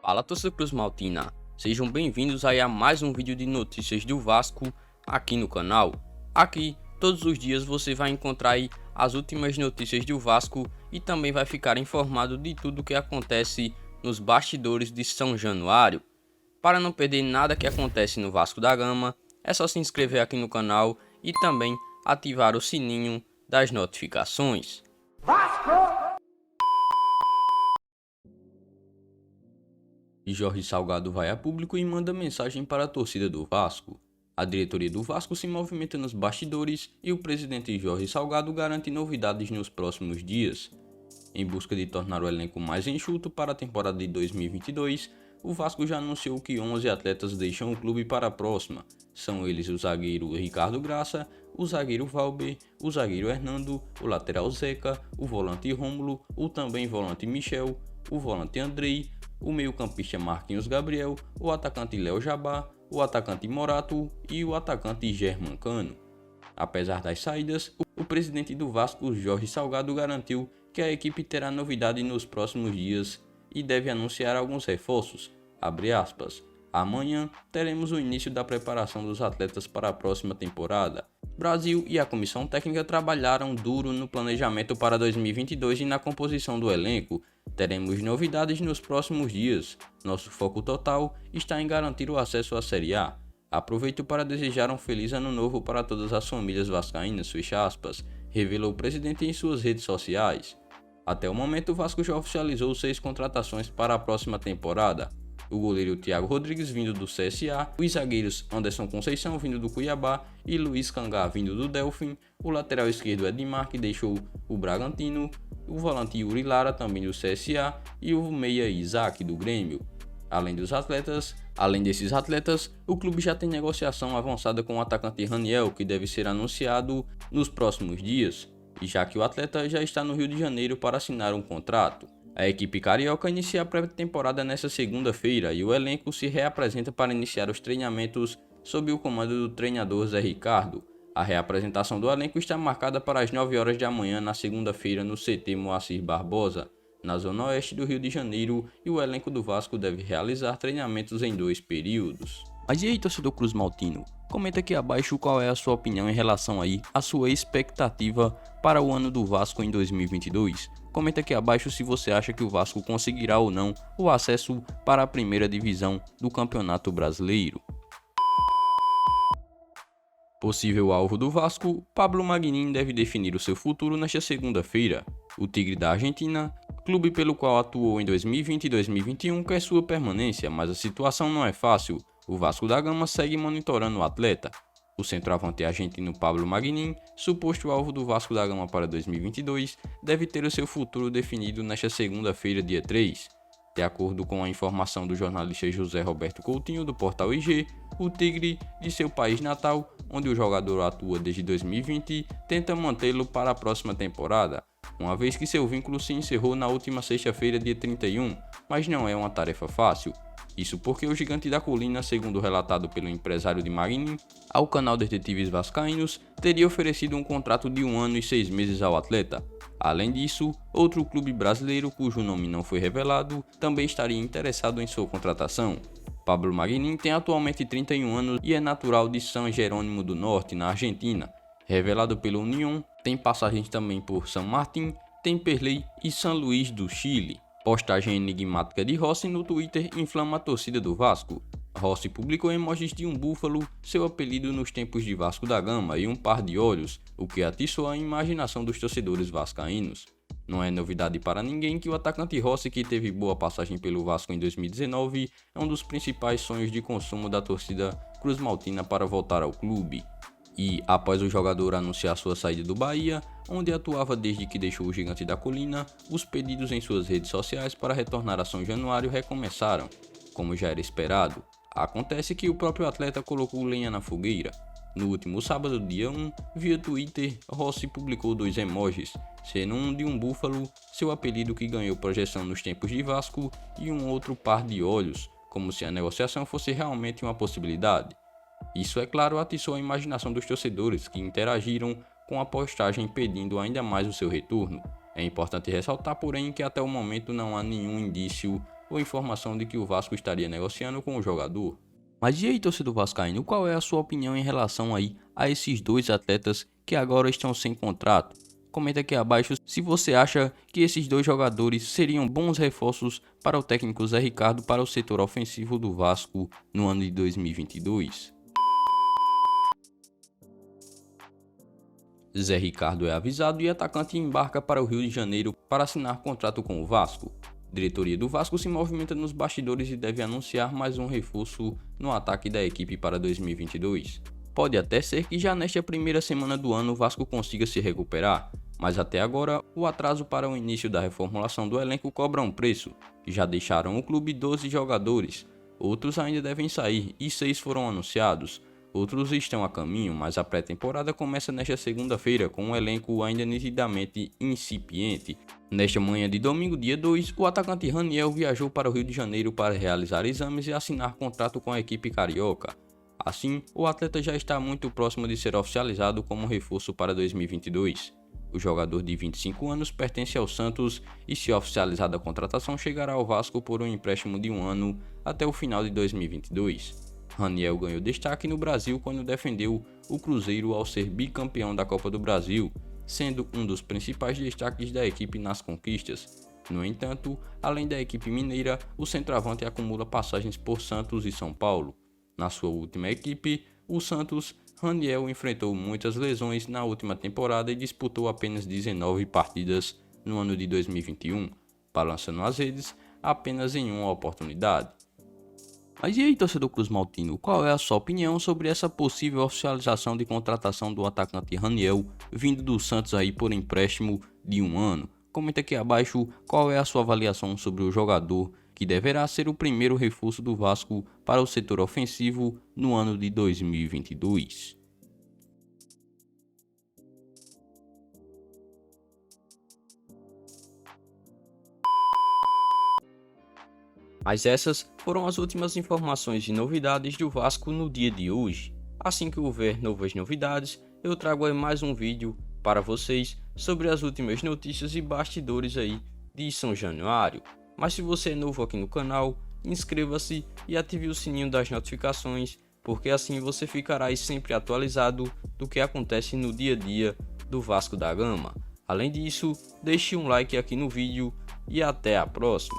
Fala, torcida Cruz Maltina, sejam bem-vindos aí a mais um vídeo de notícias do Vasco aqui no canal. Aqui, todos os dias você vai encontrar aí as últimas notícias do Vasco e também vai ficar informado de tudo o que acontece nos bastidores de São Januário. Para não perder nada que acontece no Vasco da Gama, é só se inscrever aqui no canal e também ativar o sininho das notificações. E Jorge Salgado vai a público e manda mensagem para a torcida do Vasco. A diretoria do Vasco se movimenta nos bastidores e o presidente Jorge Salgado garante novidades nos próximos dias. Em busca de tornar o elenco mais enxuto para a temporada de 2022, o Vasco já anunciou que 11 atletas deixam o clube para a próxima. São eles o zagueiro Ricardo Graça, o zagueiro Valber, o zagueiro Hernando, o lateral Zeca, o volante Rômulo, o também volante Michel, o volante Andrei, o meio-campista Marquinhos Gabriel, o atacante Léo Jabá, o atacante Morato e o atacante German Cano. Apesar das saídas, o presidente do Vasco, Jorge Salgado, garantiu que a equipe terá novidade nos próximos dias e deve anunciar alguns reforços. Abre aspas. Amanhã teremos o início da preparação dos atletas para a próxima temporada. Brasil e a comissão técnica trabalharam duro no planejamento para 2022 e na composição do elenco. Teremos novidades nos próximos dias. Nosso foco total está em garantir o acesso à Série A. Aproveito para desejar um feliz ano novo para todas as famílias vascaínas, fecha aspas, revelou o presidente em suas redes sociais. Até o momento, o Vasco já oficializou 6 contratações para a próxima temporada. O goleiro Thiago Rodrigues, vindo do CSA, os zagueiros Anderson Conceição, vindo do Cuiabá, e Luiz Cangá, vindo do Delfim, o lateral esquerdo Edmar, que deixou o Bragantino, o volante Yuri Lara, também do CSA, e o meia Isaac, do Grêmio. Além desses atletas, o clube já tem negociação avançada com o atacante Raniel, que deve ser anunciado nos próximos dias, e já que o atleta já está no Rio de Janeiro para assinar um contrato. A equipe carioca inicia a pré-temporada nesta segunda-feira e o elenco se reapresenta para iniciar os treinamentos sob o comando do treinador Zé Ricardo. A reapresentação do elenco está marcada para as 9 horas da manhã na segunda-feira no CT Moacir Barbosa, na zona oeste do Rio de Janeiro, e o elenco do Vasco deve realizar treinamentos em 2 períodos. Mas e aí, torcedor Cruz Maltino? Comenta aqui abaixo qual é a sua opinião em relação aí à sua expectativa para o ano do Vasco em 2022. Comenta aqui abaixo se você acha que o Vasco conseguirá ou não o acesso para a primeira divisão do Campeonato Brasileiro. Possível alvo do Vasco, Pablo Maguinin deve definir o seu futuro nesta segunda-feira. O Tigre da Argentina, clube pelo qual atuou em 2020 e 2021, quer sua permanência, mas a situação não é fácil. O Vasco da Gama segue monitorando o atleta. O centroavante argentino Pablo Maguinin, suposto alvo do Vasco da Gama para 2022, deve ter o seu futuro definido nesta segunda-feira, dia 3. De acordo com a informação do jornalista José Roberto Coutinho, do portal IG, o Tigre, de seu país natal, onde o jogador atua desde 2020, tenta mantê-lo para a próxima temporada, uma vez que seu vínculo se encerrou na última sexta-feira, dia 31, mas não é uma tarefa fácil. Isso porque o Gigante da Colina, segundo relatado pelo empresário de Maguinin, ao canal Detetives Vascaínos, teria oferecido um contrato de 1 ano e 6 meses ao atleta. Além disso, outro clube brasileiro, cujo nome não foi revelado, também estaria interessado em sua contratação. Pablo Maguinin tem atualmente 31 anos e é natural de San Jerônimo do Norte, na Argentina. Revelado pelo Unión, tem passagens também por San Martín, Temperley e San Luís do Chile. Postagem enigmática de Rossi no Twitter inflama a torcida do Vasco. Rossi publicou emojis de um búfalo, seu apelido nos tempos de Vasco da Gama, e um par de olhos, o que atiçou a imaginação dos torcedores vascaínos. Não é novidade para ninguém que o atacante Rossi, que teve boa passagem pelo Vasco em 2019, é um dos principais sonhos de consumo da torcida Cruz Maltina para voltar ao clube. E, após o jogador anunciar sua saída do Bahia, onde atuava desde que deixou o Gigante da Colina, os pedidos em suas redes sociais para retornar a São Januário recomeçaram. Como já era esperado, acontece que o próprio atleta colocou lenha na fogueira. No último sábado, dia 1, via Twitter, Rossi publicou 2 emojis, sendo um de um búfalo, seu apelido que ganhou projeção nos tempos de Vasco, e um outro par de olhos, como se a negociação fosse realmente uma possibilidade. Isso, é claro, atiçou a imaginação dos torcedores, que interagiram com a postagem pedindo ainda mais o seu retorno. É importante ressaltar, porém, que até o momento não há nenhum indício ou informação de que o Vasco estaria negociando com o jogador. Mas e aí, torcedor vascaíno, qual é a sua opinião em relação aí a esses dois atletas que agora estão sem contrato? Comenta aqui abaixo se você acha que esses dois jogadores seriam bons reforços para o técnico Zé Ricardo para o setor ofensivo do Vasco no ano de 2022. Zé Ricardo é avisado e atacante embarca para o Rio de Janeiro para assinar contrato com o Vasco. Diretoria do Vasco se movimenta nos bastidores e deve anunciar mais um reforço no ataque da equipe para 2022. Pode até ser que já nesta primeira semana do ano o Vasco consiga se recuperar, mas até agora o atraso para o início da reformulação do elenco cobra um preço. Já deixaram o clube 12 jogadores, outros ainda devem sair e 6 foram anunciados. Outros estão a caminho, mas a pré-temporada começa nesta segunda-feira com um elenco ainda nitidamente incipiente. Nesta manhã de domingo, dia 2, o atacante Raniel viajou para o Rio de Janeiro para realizar exames e assinar contrato com a equipe carioca. Assim, o atleta já está muito próximo de ser oficializado como reforço para 2022. O jogador de 25 anos pertence ao Santos e, se oficializada a contratação, chegará ao Vasco por um empréstimo de 1 ano até o final de 2022. Raniel ganhou destaque no Brasil quando defendeu o Cruzeiro ao ser bicampeão da Copa do Brasil, sendo um dos principais destaques da equipe nas conquistas. No entanto, além da equipe mineira, o centroavante acumula passagens por Santos e São Paulo. Na sua última equipe, o Santos, Raniel enfrentou muitas lesões na última temporada e disputou apenas 19 partidas no ano de 2021, balançando as redes apenas em uma oportunidade. Mas e aí, torcedor cruzmaltino, qual é a sua opinião sobre essa possível oficialização de contratação do atacante Raniel vindo do Santos aí por empréstimo de 1 ano? Comenta aqui abaixo qual é a sua avaliação sobre o jogador que deverá ser o primeiro reforço do Vasco para o setor ofensivo no ano de 2022. Mas essas foram as últimas informações e novidades do Vasco no dia de hoje. Assim que houver novas novidades, eu trago aí mais um vídeo para vocês sobre as últimas notícias e bastidores aí de São Januário. Mas se você é novo aqui no canal, inscreva-se e ative o sininho das notificações, porque assim você ficará aí sempre atualizado do que acontece no dia a dia do Vasco da Gama. Além disso, deixe um like aqui no vídeo e até a próxima.